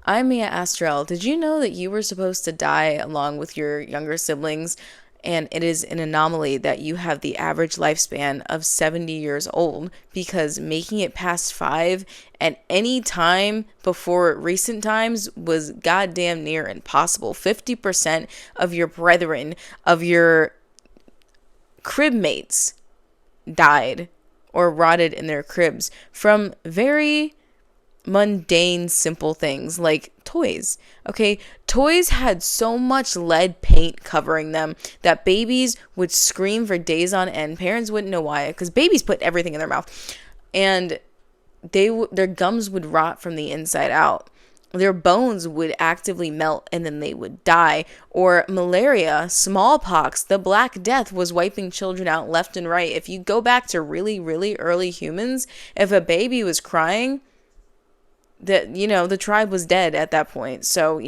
I'm Mia Astrel. Did you know that you were supposed to die along with your younger siblings? And it is an anomaly that you have the average lifespan of 70 years old because making it past five at any time before recent times was goddamn near impossible. 50% of your brethren, of your crib mates, died or rotted in their cribs from very mundane, simple things like toys. Okay, toys had so much lead paint covering them that babies would scream for days on end. Parents wouldn't know why, because babies put everything in their mouth, and their gums would rot from the inside out. Their bones would actively melt and then they would die. Or malaria, smallpox, the Black Death was wiping children out left and right. If you go back to really, really early humans, if a baby was crying, the tribe was dead at that point. So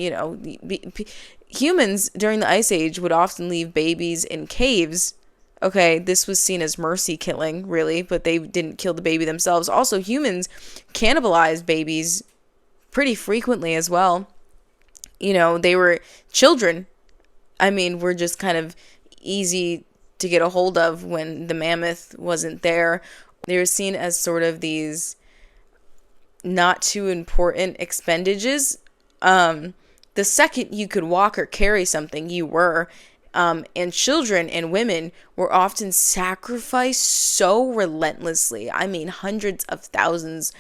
humans during the ice age would often leave babies in caves. Okay, this was seen as mercy killing, really, but they didn't kill the baby themselves. Also, humans cannibalized babies pretty frequently as well. They were children. I mean, were just kind of easy to get a hold of when the mammoth wasn't there. They were seen as sort of these not too important expenditures. The second you could walk or carry something, you were. And children and women were often sacrificed so relentlessly. I mean, hundreds of thousands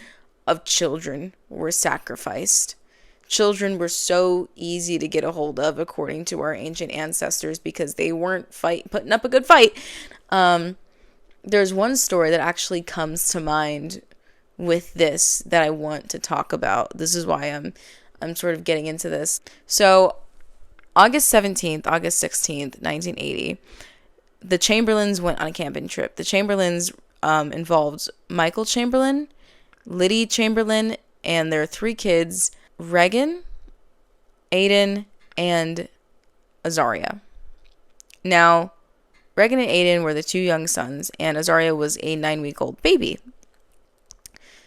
of children were sacrificed. Children were so easy to get a hold of, according to our ancient ancestors, because they weren't putting up a good fight. There's one story that actually comes to mind with this that I want to talk about. This is why I'm sort of getting into this. So, August 16th, 1980, the Chamberlins went on a camping trip. The Chamberlins involved Michael Chamberlin, Liddy Chamberlin, and their three kids, Regan, Aiden, and Azaria. Now, Regan and Aiden were the two young sons, and Azaria was a 9-week-old baby.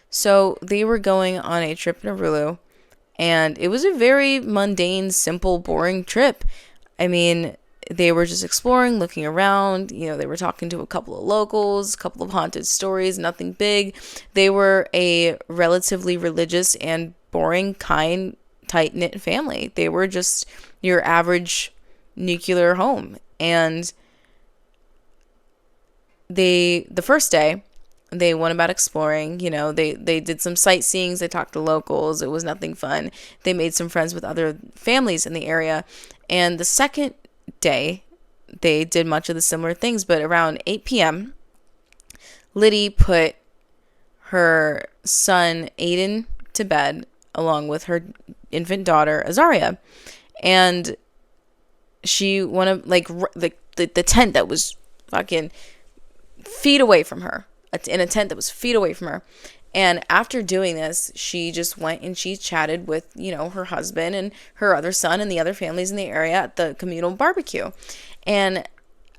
So they were going on a trip in Arulu, and it was a very mundane, simple, boring trip. I mean, they were just exploring, looking around. They were talking to a couple of locals, a couple of haunted stories, nothing big. They were a relatively religious and boring, kind, tight-knit family. They were just your average nuclear home. And the first day, they went about exploring. They did some sightseeing. They talked to locals. It was nothing fun. They made some friends with other families in the area. And the second day, they did much of the similar things. But around 8 p.m., Liddy put her son, Aiden, to bed, along with her infant daughter, Azaria. And she went to, the tent that was fucking feet away from her. In a tent that was feet away from her. And after doing this, she just went and she chatted with, her husband and her other son and the other families in the area at the communal barbecue. And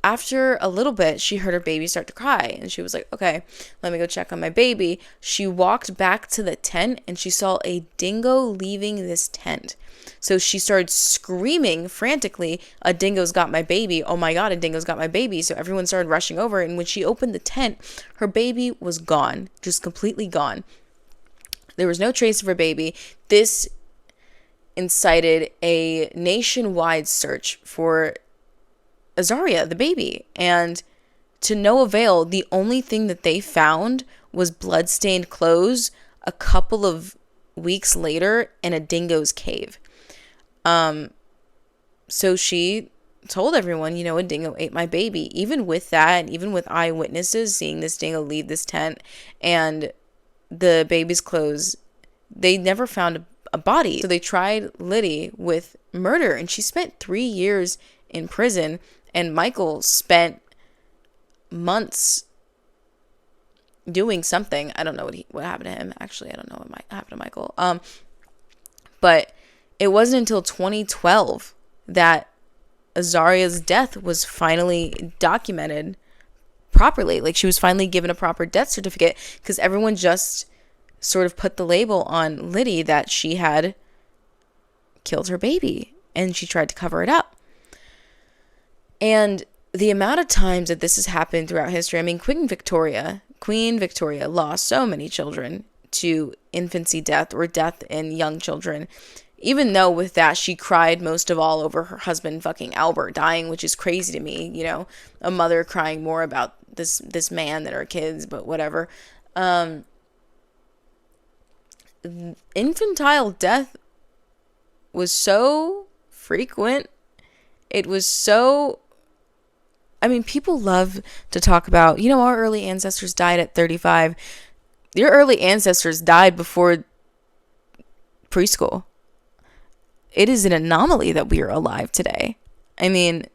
after a little bit, she heard her baby start to cry. And she was like, okay, let me go check on my baby. She walked back to the tent and she saw a dingo leaving this tent. So she started screaming frantically, a dingo's got my baby. Oh my God, a dingo's got my baby. So everyone started rushing over. And when she opened the tent, her baby was gone, just completely gone. There was no trace of her baby. This incited a nationwide search for Azaria, the baby. And to no avail, the only thing that they found was blood-stained clothes a couple of weeks later in a dingo's cave. So she told everyone, a dingo ate my baby. Even with that, and even with eyewitnesses seeing this dingo leave this tent and the baby's clothes, they never found a body. So they tried Liddy with murder, and she spent 3 years in prison, and Michael spent months doing something. I don't know what happened to him. Actually, I don't know what happened to Michael. But it wasn't until 2012 that Azaria's death was finally documented properly. Like, she was finally given a proper death certificate, because everyone just sort of put the label on Liddy that she had killed her baby, and she tried to cover it up. And the amount of times that this has happened throughout history, I mean, Queen Victoria lost so many children to infancy death or death in young children. Even though with that, she cried most of all over her husband fucking Albert dying, which is crazy to me, you know, a mother crying more about this man than her kids, but whatever. Infantile death was so frequent. It was so, I mean, people love to talk about, you know, our early ancestors died at 35. Your early ancestors died before preschool. It is an anomaly that we are alive today. I mean,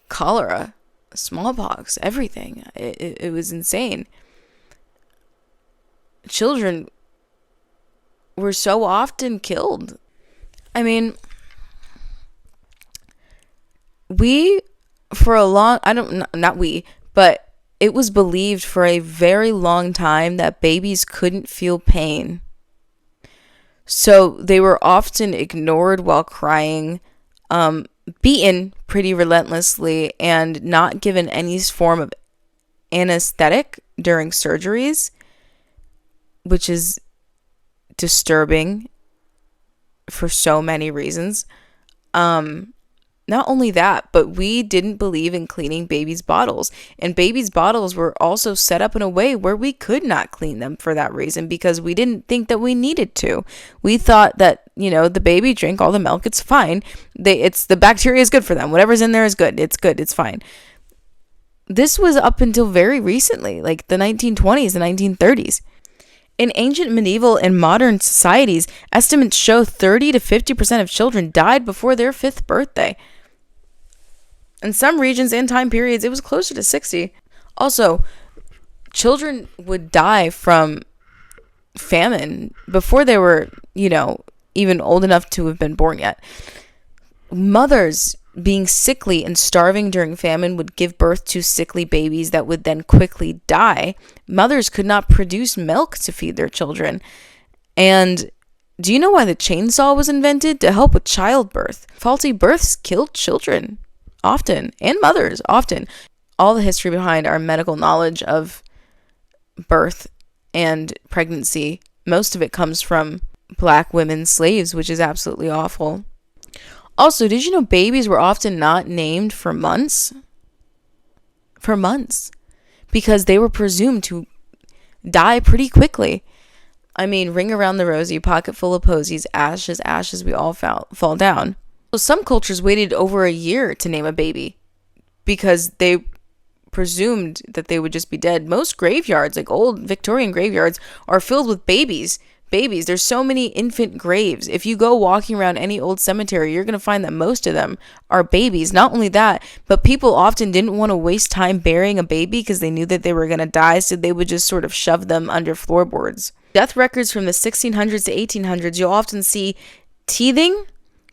cholera, smallpox, everything. It was insane. Children were so often killed. I mean, but it was believed for a very long time that babies couldn't feel pain. So they were often ignored while crying, beaten pretty relentlessly, and not given any form of anesthetic during surgeries, which is disturbing for so many reasons. Not only that, but we didn't believe in cleaning babies' bottles. And babies' bottles were also set up in a way where we could not clean them for that reason, because we didn't think that we needed to. We thought that, you know, the baby drank all the milk, it's fine. The bacteria is good for them. Whatever's in there is good. It's good. It's fine. This was up until very recently, like the 1920s, the 1930s. In ancient, medieval, and modern societies, estimates show 30 to 50% of children died before their 5th birthday. In some regions and time periods, it was closer to 60. Also, children would die from famine before they were, you know, even old enough to have been born yet. Mothers being sickly and starving during famine would give birth to sickly babies that would then quickly die. Mothers could not produce milk to feed their children. And do you know why the chainsaw was invented? To help with childbirth. Faulty births killed children often, and mothers often. All the history behind our medical knowledge of birth and pregnancy, most of it comes from black women slaves, which is absolutely awful. Also, did you know babies were often not named for months? For months. Because they were presumed to die pretty quickly. I mean, ring around the rosy, pocket full of posies, ashes, ashes, we all fall down. So some cultures waited over a year to name a baby because they presumed that they would just be dead. Most graveyards, like old Victorian graveyards, are filled with babies. There's so many infant graves. If you go walking around any old cemetery, you're going to find that most of them are babies. Not only that, but people often didn't want to waste time burying a baby because they knew that they were going to die, so they would just sort of shove them under floorboards. Death records from the 1600s to 1800s, you'll often see teething,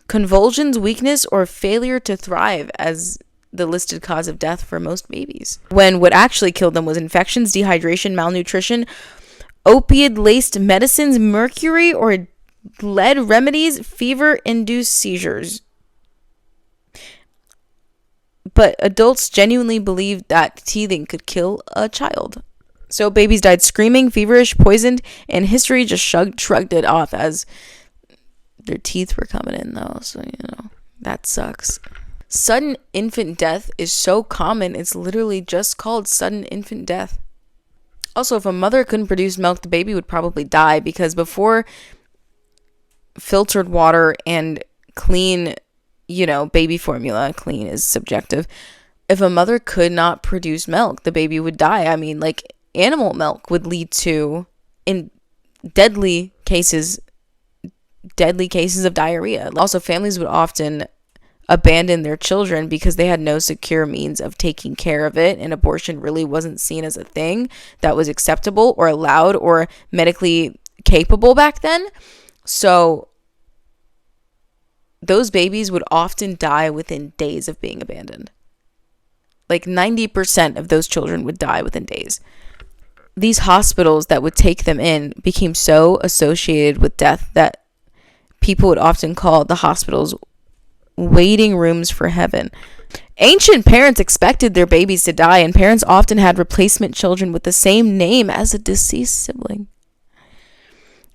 convulsions, weakness, or failure to thrive as the listed cause of death for most babies, when what actually killed them was infections, dehydration, malnutrition, opiate-laced medicines, mercury or lead remedies, fever-induced seizures. But adults genuinely believed that teething could kill a child. So babies died screaming, feverish, poisoned, and history just shrugged it off as their teeth were coming in, though. So, you know, that sucks. Sudden infant death is so common, it's literally just called sudden infant death. Also, if a mother couldn't produce milk, the baby would probably die, because before filtered water and clean, you know, baby formula, clean is subjective. If a mother could not produce milk, the baby would die. I mean, like, animal milk would lead to, in deadly cases of diarrhea. Also, families would often abandon their children because they had no secure means of taking care of it, and abortion really wasn't seen as a thing that was acceptable or allowed or medically capable back then. So those babies would often die within days of being abandoned. Like 90% of those children would die within days. These hospitals that would take them in became so associated with death that People would often call the hospitals waiting rooms for heaven. Ancient parents expected their babies to die, and parents often had replacement children with the same name as a deceased sibling.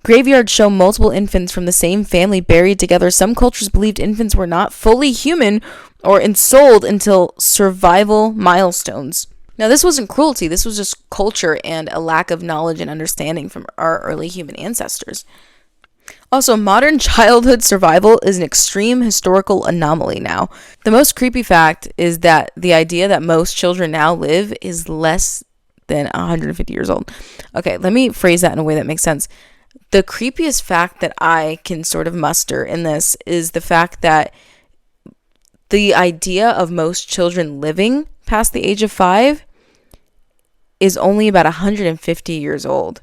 Graveyards show multiple infants from the same family buried together. Some cultures believed infants were not fully human or ensouled until survival milestones. Now, this wasn't cruelty. This was just culture and a lack of knowledge and understanding from our early human ancestors. Also, modern childhood survival is an extreme historical anomaly now. The most creepy fact is that the idea that most children now live is less than 150 years old. Okay, let me phrase that in a way that makes sense. The creepiest fact that I can sort of muster in this is the fact that the idea of most children living past the age of 5 is only about 150 years old.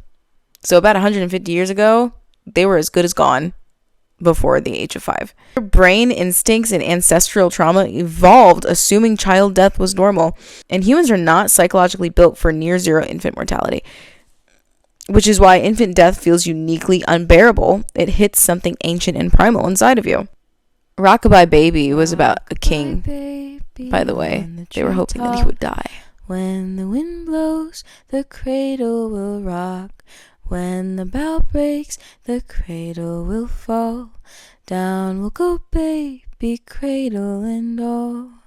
So about 150 years ago, they were as good as gone before the age of 5. Their brain instincts and ancestral trauma evolved assuming child death was normal, and humans are not psychologically built for near zero infant mortality, which is why infant death feels uniquely unbearable. It hits something ancient and primal inside of you. Rockabye Baby was about a king, by the way. They were hoping that he would die. When the wind blows, the cradle will rock. When the bough breaks, the cradle will fall. Down will go baby, cradle and all.